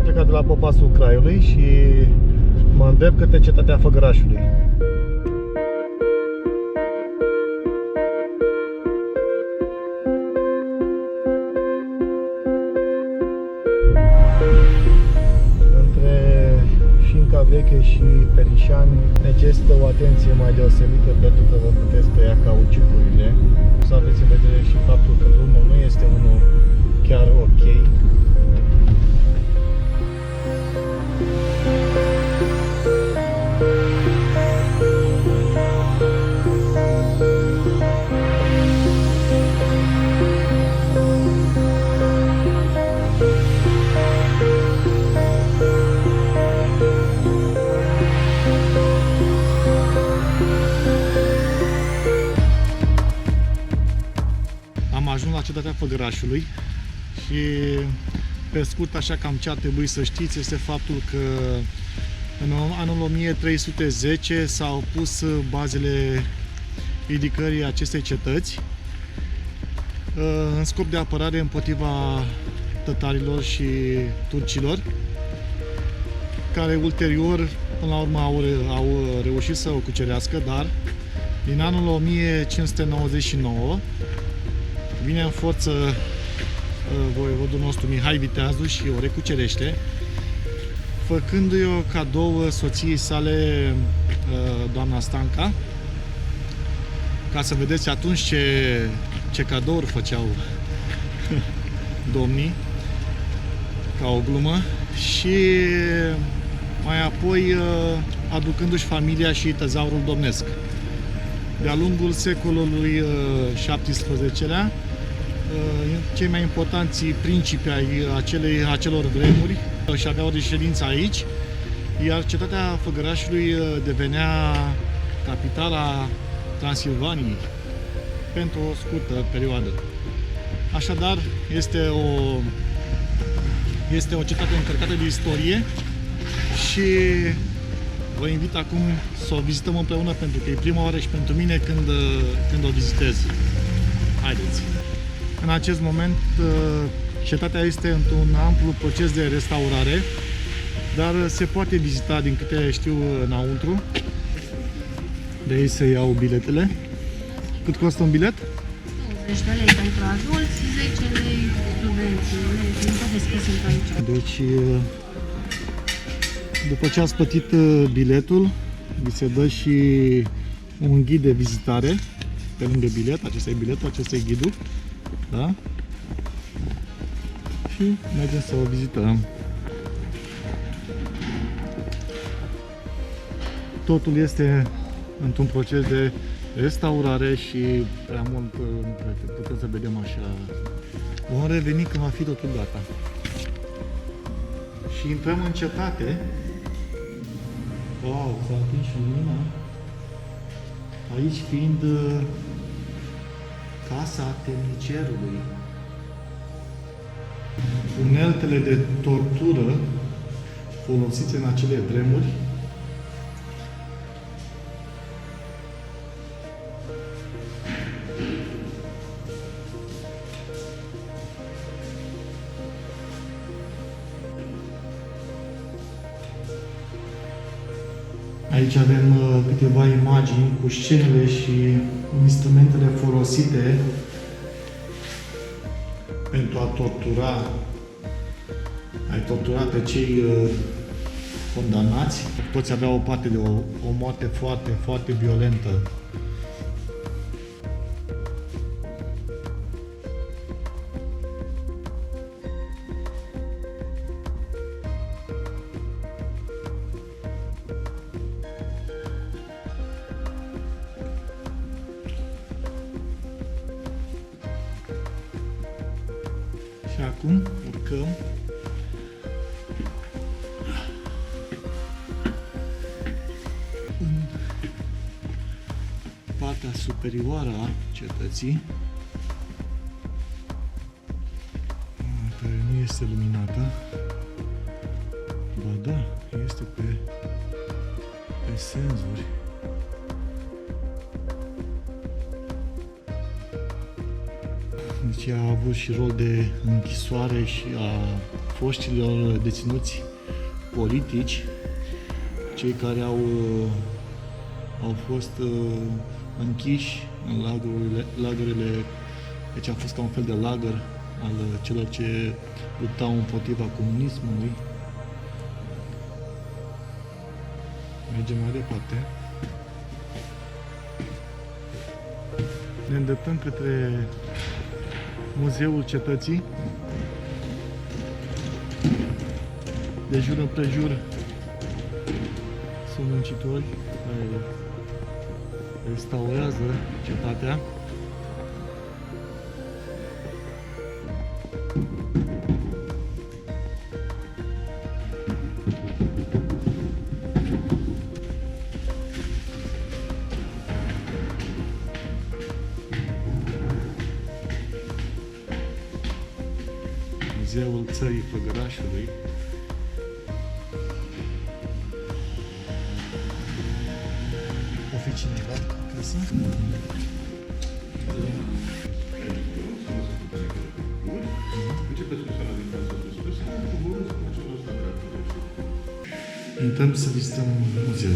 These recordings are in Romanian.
Am plecat de la Popasul Craiului și mă îndrept către cetatea Făgărașului. Între Șinca Veche și Perișani necesită o atenție mai deosebită pentru că vă puteți tăia cauciucurile. Să aveți în vedere și faptul că drumul nu este unul chiar ok. Am ajuns la cetatea Făgărașului și pe scurt, așa cam ce ar trebui să știți este faptul că în anul 1310 s-au pus bazele ridicării acestei cetăți în scop de apărare împotriva tătarilor și turcilor, care ulterior, până la urmă, au reușit să o cucerească, dar din anul 1599 vine în forță voievodul nostru Mihai Viteazu și o recucerește, făcându-i o cadou soției sale, doamna Stanca, ca să vedeți atunci ce cadouri făceau domnii, ca o glumă, și mai apoi aducându-și familia și tezaurul domnesc. De-a lungul secolului XVII-lea, cei mai importanți principi ai acelor vremuri și aveau reședință aici, iar cetatea Făgărașului devenea capitala Transilvaniei pentru o scurtă perioadă. Așadar, este o cetate încărcată de istorie și vă invit acum să o vizităm împreună, pentru că e prima oară și pentru mine când o vizitez. Haideți! În acest moment, cetatea este într-un amplu proces de restaurare, dar se poate vizita, din câte știu, înăuntru. De aici se iau biletele. Cât costă un bilet? 20 de lei pentru adulți, 10 lei studenții. Nu vedeți că sunt aici. Deci, după ce ați plătit biletul, vi se dă și un ghid de vizitare pe lângă bilet. Acesta e biletul, acesta e ghidul. Da? Și mergem să o vizităm. Totul este într-un proces de restaurare și prea mult putem să vedem așa. Vom reveni când va fi totul gata. Și intrăm în cetate. Wow, s-a atins și lumina. Aici fiind casa temnicerului. Uneltele de tortură folosite în acele vremuri. Aici avem câteva imagini cu scenele și instrumentele folosite pentru a tortura pe cei condamnați. Toți aveau o parte de o moarte foarte, foarte violentă. Și acum urcăm în partea superioară a cetății, care nu este luminată. Ba da, este pe senzori. Deci a avut și rol de închisoare și a foștilor deținuți politici, cei care au fost închiși în lagurile, deci a fost ca un fel de lagăr al celor ce luptau împotriva comunismului. Mergem mai departe. Ne îndreptăm către Muzeul Cetății. De jur împrejur sunt muncitori care restaurează cetatea. Muzeul Țării Făgărașului. Oficinii la casă. Intrăm să vizităm muzeul.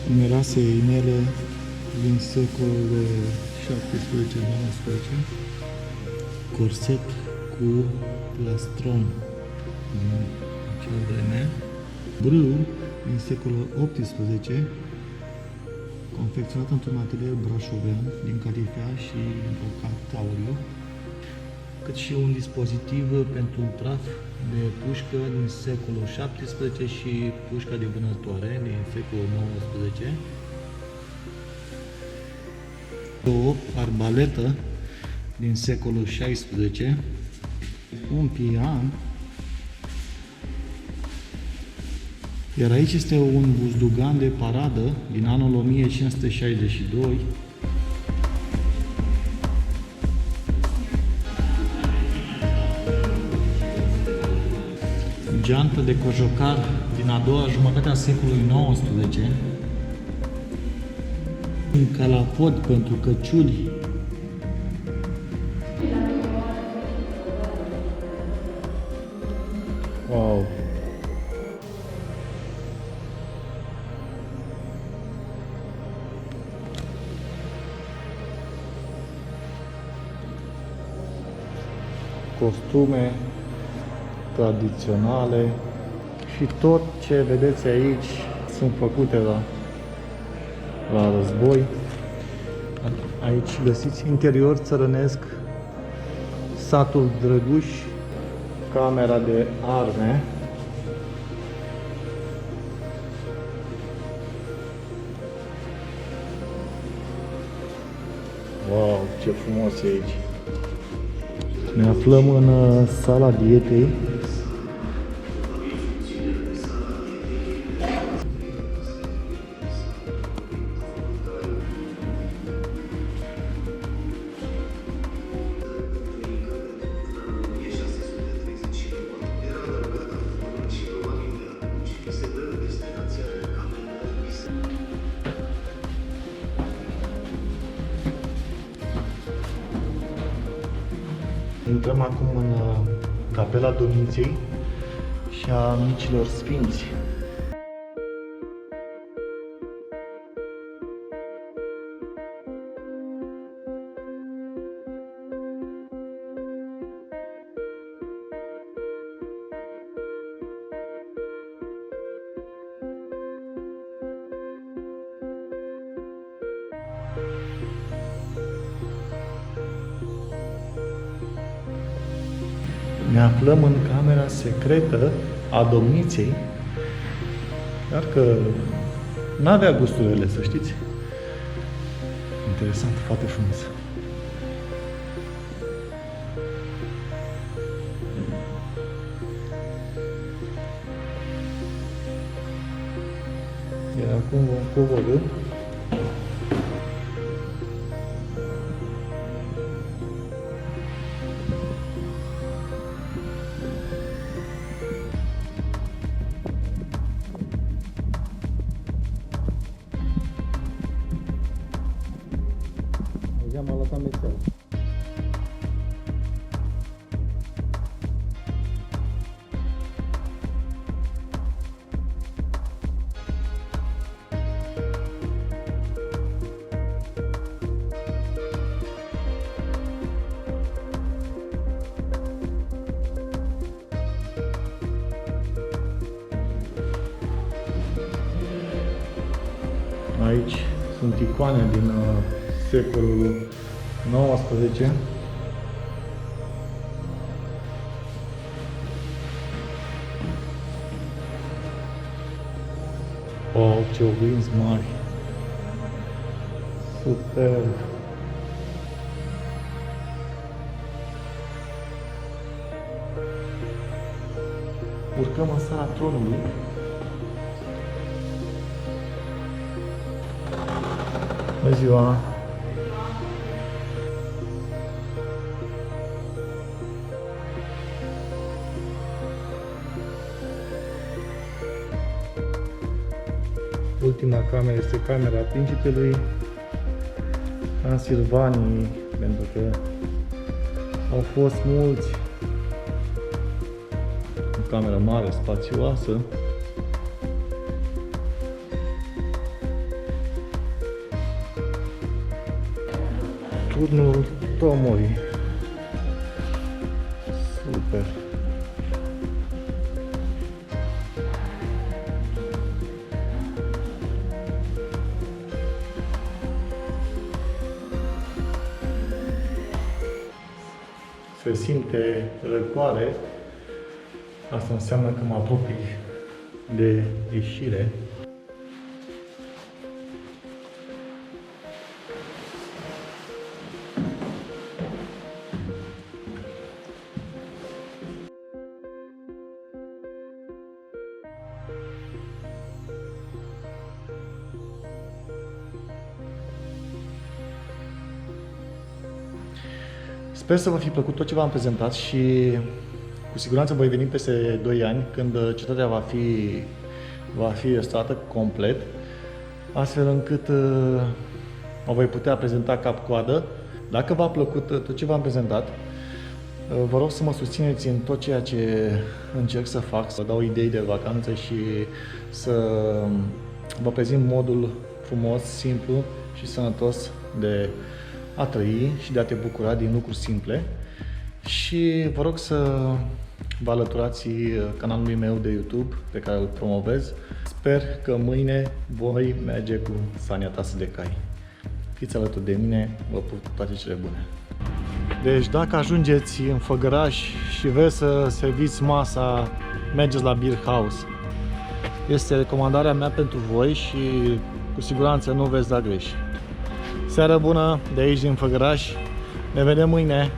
Numeroase inele din secolul 17-19, corset cu plastron din acea vreme, brâu din secolul 18, confecționat într-un atelier brașovean din catifea și îmbrăcat auriu, cât și un dispozitiv pentru un praf de pușcă din secolul 17 și pușca de vânătoare din secolul 19, o arbaletă din secolul 16, un pian, iar aici este un buzdugan de paradă din anul 1562, geantă de cojocar din a doua jumătate a secolului 19, un calapod pentru căciuli, wow! Costume tradiționale și tot ce vedeți aici sunt făcute la război. Aici găsiți interior țărănesc, satul Drăguș, camera de arme, wow, ce frumos e aici! Ne aflăm în sala dietei. Intrăm acum în Capela Domniței și a Micilor Sfinți. Ne aflăm în camera secretă a domniței, dar că n-avea gusturile, să știți. Interesant, foarte frumos. Iar acum vom coborî Aici sunt icoane din secolul 19. Wow, ce oglinzi mari! Super! Urcăm în sala tronului. Bună ziua! Ultima cameră este camera principelui Transilvaniei, pentru că au fost mulți. O cameră mare, spațioasă. Turnul Tomorii. Super. Se simte răcoare. Asta înseamnă că mă apropii de ieșire. Sper să vă fi plăcut tot ce v-am prezentat și cu siguranță voi veni peste 2 ani, când cetatea va fi restaurată complet, astfel încât o voi putea prezenta cap-coadă. Dacă v-a plăcut tot ce v-am prezentat, vă rog să mă susțineți în tot ceea ce încerc să fac, să dau idei de vacanță și să vă prezint modul frumos, simplu și sănătos de a trăi și de a te bucura din lucruri simple. Și vă rog să vă alăturați canalului meu de YouTube pe care îl promovez. Sper că mâine voi merge cu Sania Tasă de Cai. Fiți alături de mine, vă pup, toate cele bune. Deci dacă ajungeți în Făgăraș și vreți să serviți masa, mergeți la Beer House. Este recomandarea mea pentru voi și cu siguranță nu veți da greș. Seară bună de aici din Făgăraș. Ne vedem mâine.